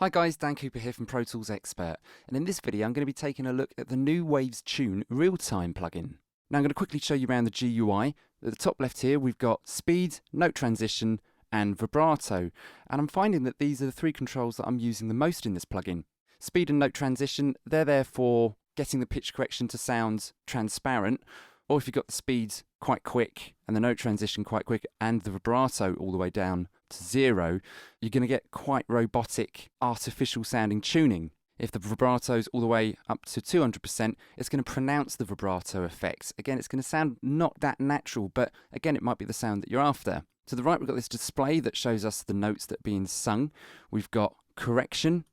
Hi guys, Dan Cooper here from Pro Tools Expert, and in this video I'm going to be taking a look at the new Waves Tune Real-Time plugin. Now I'm going to quickly show you around the GUI. At the top left here we've got speed, note transition and vibrato, and I'm finding that these are the three controls that I'm using the most in this plugin. Speed and note transition, they're there for getting the pitch correction to sound transparent, or if you've got the speed quite quick and the note transition quite quick and the vibrato all the way down to 0, you're going to get quite robotic, artificial sounding tuning. If the vibrato's all the way up to 200%, it's going to pronounce the vibrato effects. Again, it's going to sound not that natural, but again, it might be the sound that you're after. To the right, we've got this display that shows us the notes that are being sung. We've got correction,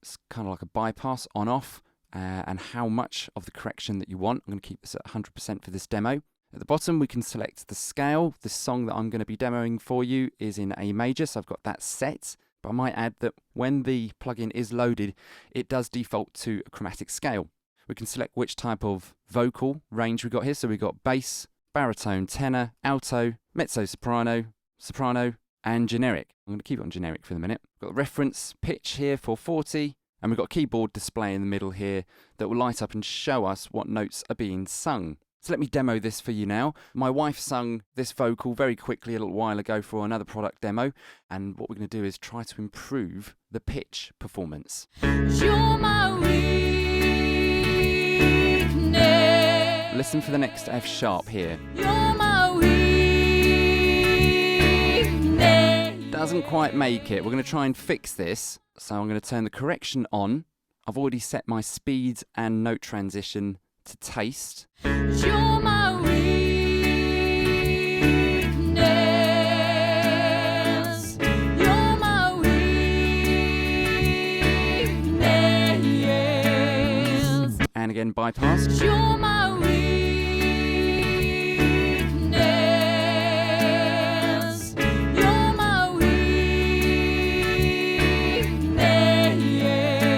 it's kind of like a bypass on-off, and how much of the correction that you want. I'm going to keep this at 100% for this demo. At the bottom we can select the scale. This song that I'm going to be demoing for you is in A major, so I've got that set. But I might add that when the plugin is loaded, it does default to a chromatic scale. We can select which type of vocal range we've got here. So we've got bass, baritone, tenor, alto, mezzo soprano, soprano, and generic. I'm going to keep it on generic for the minute. We've got the reference pitch here for 40. And we've got a keyboard display in the middle here that will light up and show us what notes are being sung. So let me demo this for you now. My wife sung this vocal very quickly a little while ago for another product demo, and what we're going to do is try to improve the pitch performance. You're my weakness. Listen for the next F sharp here. You're my weakness. Doesn't quite make it. We're going to try and fix this. So I'm going to turn the correction on. I've already set my speed and note transition to taste. You're my weakness. You're my weakness. And again, bypassed. You're my weakness. You're my weakness.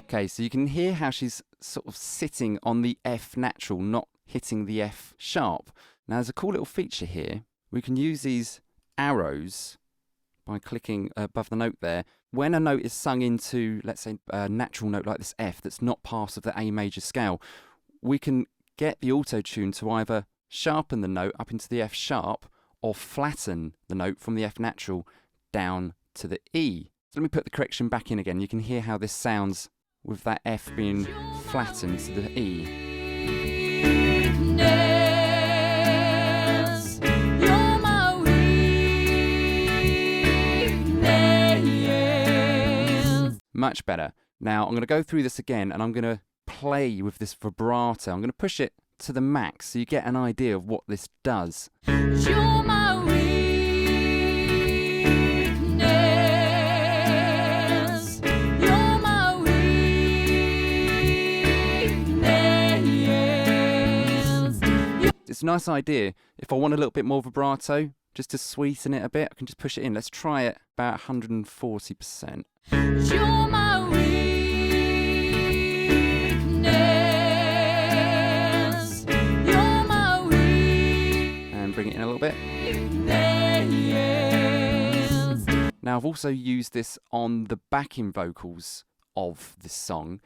Okay, so you can hear how she's sort of sitting on the F natural, not hitting the F sharp. Now there's a cool little feature here. We can use these arrows by clicking above the note there. When a note is sung into, let's say, a natural note like this F that's not part of the A major scale, we can get the auto-tune to either sharpen the note up into the F sharp or flatten the note from the F natural down to the E. So let me put the correction back in again. You can hear how this sounds with that F being flattened to the E. You're my weakness. Much better. Now I'm going to go through this again and I'm going to play with this vibrato. I'm going to push it to the max so you get an idea of what this does. You're my weakness. You're my weakness. It's a nice idea. If I want a little bit more vibrato, just to sweeten it a bit, I can just push it in. Let's try it about 140%. You're my weakness. You're my weakness. And bring it in a little bit. Now I've also used this on the backing vocals of this song,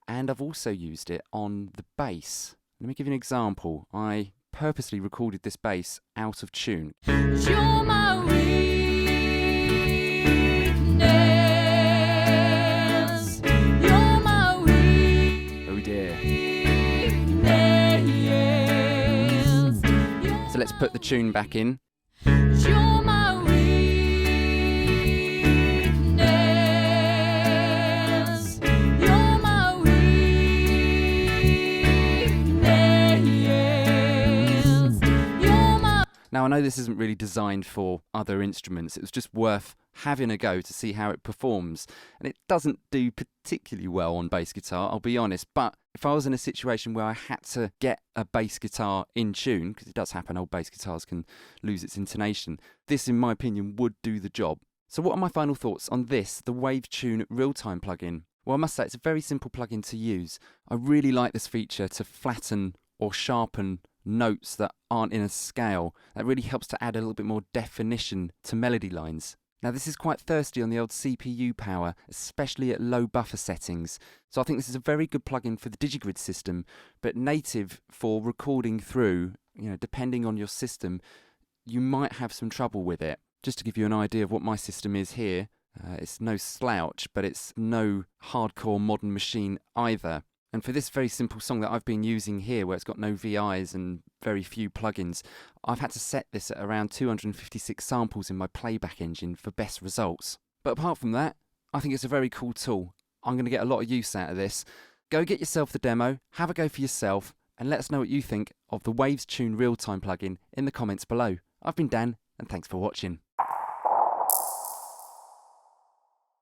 and I've also used it on the bass. Let me give you an example. I purposely recorded this bass out of tune. You're my weakness. You're my weakness. Oh dear. So let's put the tune back in. You're my weakness. You're my weakness. You're my. Now I know this isn't really designed for other instruments. It was just worth having a go to see how it performs. And it doesn't do particularly well on bass guitar, I'll be honest. But if I was in a situation where I had to get a bass guitar in tune, because it does happen, old bass guitars can lose its intonation, this, in my opinion, would do the job. So what are my final thoughts on this, the Waves Tune Real-Time plugin? Well, I must say, it's a very simple plugin to use. I really like this feature to flatten or sharpen notes that aren't in a scale. That really helps to add a little bit more definition to melody lines. Now this is quite thirsty on the old CPU power, especially at low buffer settings. So I think this is a very good plugin for the DigiGrid system, but native for recording through, depending on your system, you might have some trouble with it. Just to give you an idea of what my system is here, it's no slouch, but it's no hardcore modern machine either. And for this very simple song that I've been using here, where it's got no VIs and very few plugins, I've had to set this at around 256 samples in my playback engine for best results. But apart from that, I think it's a very cool tool. I'm going to get a lot of use out of this. Go get yourself the demo, have a go for yourself, and let us know what you think of the Waves Tune Real-Time plugin in the comments below. I've been Dan, and thanks for watching.